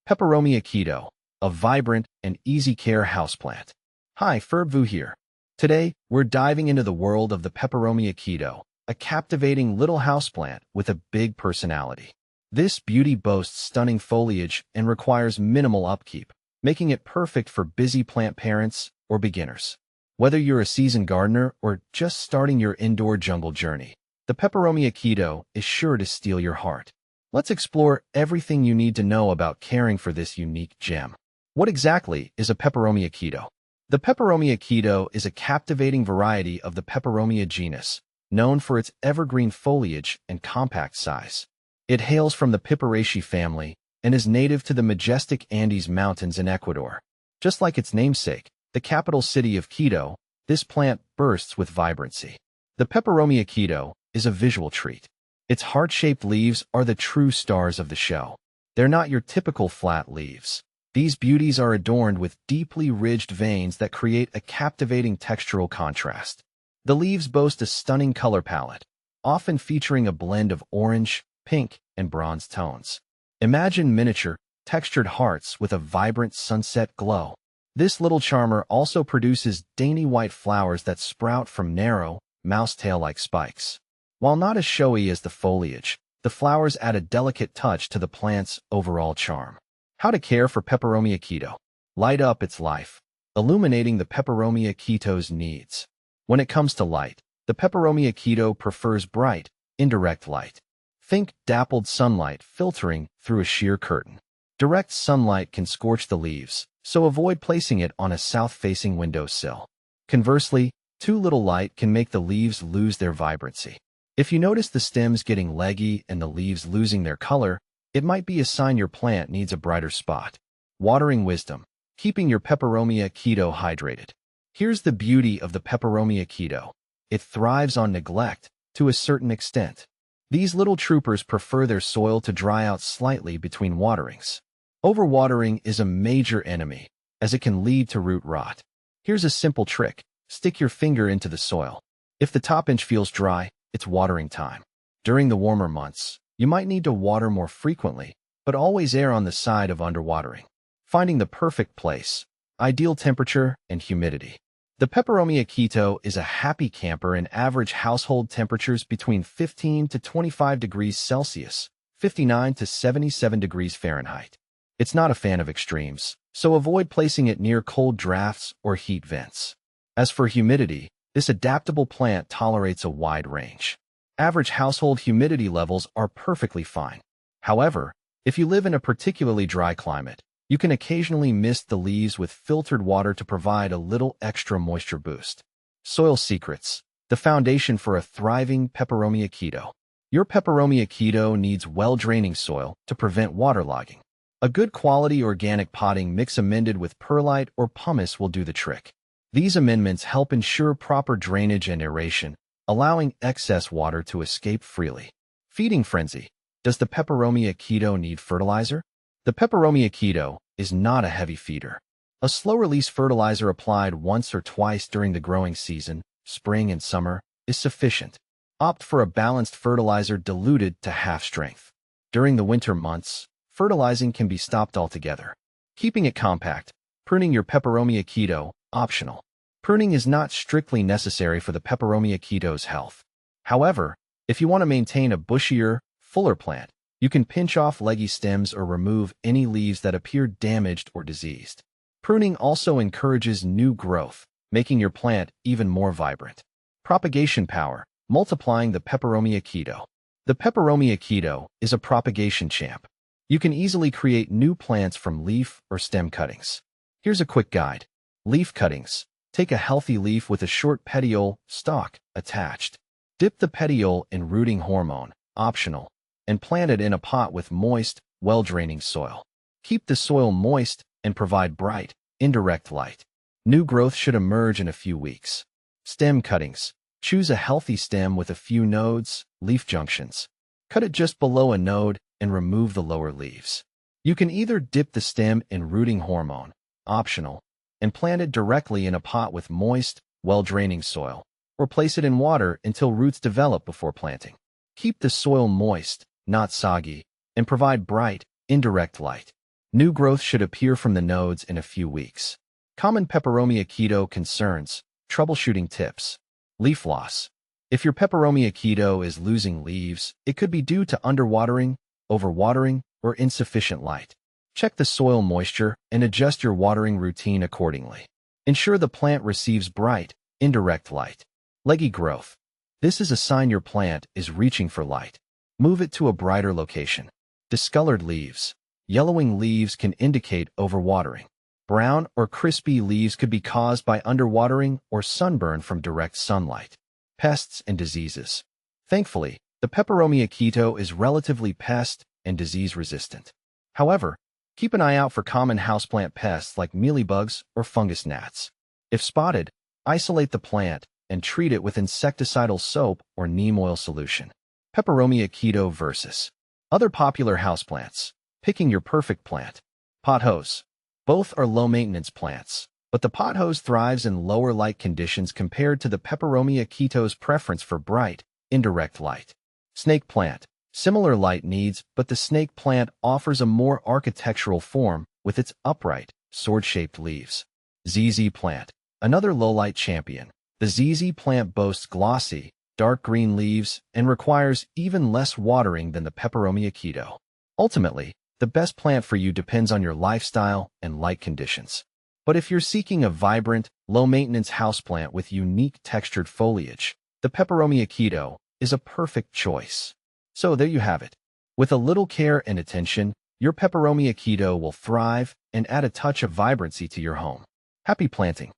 Peperomia Quito, a vibrant and easy-care houseplant. Hi, Ferbvu here. Today, we're diving into the world of the Peperomia Quito, a captivating little houseplant with a big personality. This beauty boasts stunning foliage and requires minimal upkeep, making it perfect for busy plant parents or beginners. Whether you're a seasoned gardener or just starting your indoor jungle journey, the Peperomia Quito is sure to steal your heart. Let's explore everything you need to know about caring for this unique gem. What exactly is a Peperomia Quito? The Peperomia Quito is a captivating variety of the Peperomia genus, known for its evergreen foliage and compact size. It hails from the Peperomia family and is native to the majestic Andes Mountains in Ecuador. Just like its namesake, the capital city of Quito, this plant bursts with vibrancy. The Peperomia Quito is a visual treat. Its heart-shaped leaves are the true stars of the show. They're not your typical flat leaves. These beauties are adorned with deeply ridged veins that create a captivating textural contrast. The leaves boast a stunning color palette, often featuring a blend of orange, pink, and bronze tones. Imagine miniature, textured hearts with a vibrant sunset glow. This little charmer also produces dainty white flowers that sprout from narrow, mousetail-like spikes. While not as showy as the foliage, the flowers add a delicate touch to the plant's overall charm. How to care for Peperomia Quito. Light up its life, illuminating the Peperomia Quito's needs. When it comes to light, the Peperomia Quito prefers bright, indirect light. Think dappled sunlight filtering through a sheer curtain. Direct sunlight can scorch the leaves, so avoid placing it on a south-facing windowsill. Conversely, too little light can make the leaves lose their vibrancy. If you notice the stems getting leggy and the leaves losing their color, it might be a sign your plant needs a brighter spot. Watering wisdom, keeping your Peperomia Quito hydrated. Here's the beauty of the Peperomia Quito. It thrives on neglect to a certain extent. These little troopers prefer their soil to dry out slightly between waterings. Overwatering is a major enemy, as it can lead to root rot. Here's a simple trick. Stick your finger into the soil. If the top inch feels dry, it's watering time. During the warmer months, you might need to water more frequently, but always err on the side of underwatering. Finding the perfect place, ideal temperature, and humidity. The Peperomia Quito is a happy camper in average household temperatures between 15 to 25 degrees Celsius, 59 to 77 degrees Fahrenheit. It's not a fan of extremes, so avoid placing it near cold drafts or heat vents. As for humidity, this adaptable plant tolerates a wide range. Average household humidity levels are perfectly fine. However, if you live in a particularly dry climate, you can occasionally mist the leaves with filtered water to provide a little extra moisture boost. Soil secrets, the foundation for a thriving Peperomia Quito. Your Peperomia Quito needs well-draining soil to prevent waterlogging. A good quality organic potting mix amended with perlite or pumice will do the trick. These amendments help ensure proper drainage and aeration, allowing excess water to escape freely. Feeding frenzy. Does the Peperomia Quito need fertilizer? The Peperomia Quito is not a heavy feeder. A slow-release fertilizer applied once or twice during the growing season, spring and summer, is sufficient. Opt for a balanced fertilizer diluted to half strength. During the winter months, fertilizing can be stopped altogether. Keeping it compact. Pruning your Peperomia Quito, optional. Pruning is not strictly necessary for the Peperomia Quito's health. However, if you want to maintain a bushier, fuller plant, you can pinch off leggy stems or remove any leaves that appear damaged or diseased. Pruning also encourages new growth, making your plant even more vibrant. Propagation power, multiplying the Peperomia Quito. The Peperomia Quito is a propagation champ. You can easily create new plants from leaf or stem cuttings. Here's a quick guide. Leaf cuttings. Take a healthy leaf with a short petiole, stalk, attached. Dip the petiole in rooting hormone, optional, and plant it in a pot with moist, well-draining soil. Keep the soil moist and provide bright, indirect light. New growth should emerge in a few weeks. Stem cuttings. Choose a healthy stem with a few nodes, leaf junctions. Cut it just below a node and remove the lower leaves. You can either dip the stem in rooting hormone, optional, and plant it directly in a pot with moist, well-draining soil, or place it in water until roots develop before planting. Keep the soil moist, not soggy, and provide bright, indirect light. New growth should appear from the nodes in a few weeks. Common Peperomia keto concerns, troubleshooting tips. Leaf loss. If your Peperomia keto is losing leaves, it could be due to underwatering, overwatering, or insufficient light. Check the soil moisture and adjust your watering routine accordingly. Ensure the plant receives bright, indirect light. Leggy growth. This is a sign your plant is reaching for light. Move it to a brighter location. Discolored leaves. Yellowing leaves can indicate overwatering. Brown or crispy leaves could be caused by underwatering or sunburn from direct sunlight. Pests and diseases. Thankfully, the Peperomia keto is relatively pest and disease resistant. However, keep an eye out for common houseplant pests like mealybugs or fungus gnats. If spotted, isolate the plant and treat it with insecticidal soap or neem oil solution. Peperomia keto versus other popular houseplants. Picking your perfect plant. Pothos. Both are low-maintenance plants, but the pothos thrives in lower light conditions compared to the Peperomia keto's preference for bright, indirect light. Snake plant. Similar light needs, but the snake plant offers a more architectural form with its upright, sword-shaped leaves. ZZ plant. Another low-light champion. The ZZ plant boasts glossy, dark green leaves and requires even less watering than the Peperomia keto. Ultimately, the best plant for you depends on your lifestyle and light conditions. But if you're seeking a vibrant, low-maintenance houseplant with unique textured foliage, the Peperomia keto is a perfect choice. So there you have it. With a little care and attention, your Peperomia keto will thrive and add a touch of vibrancy to your home. Happy planting!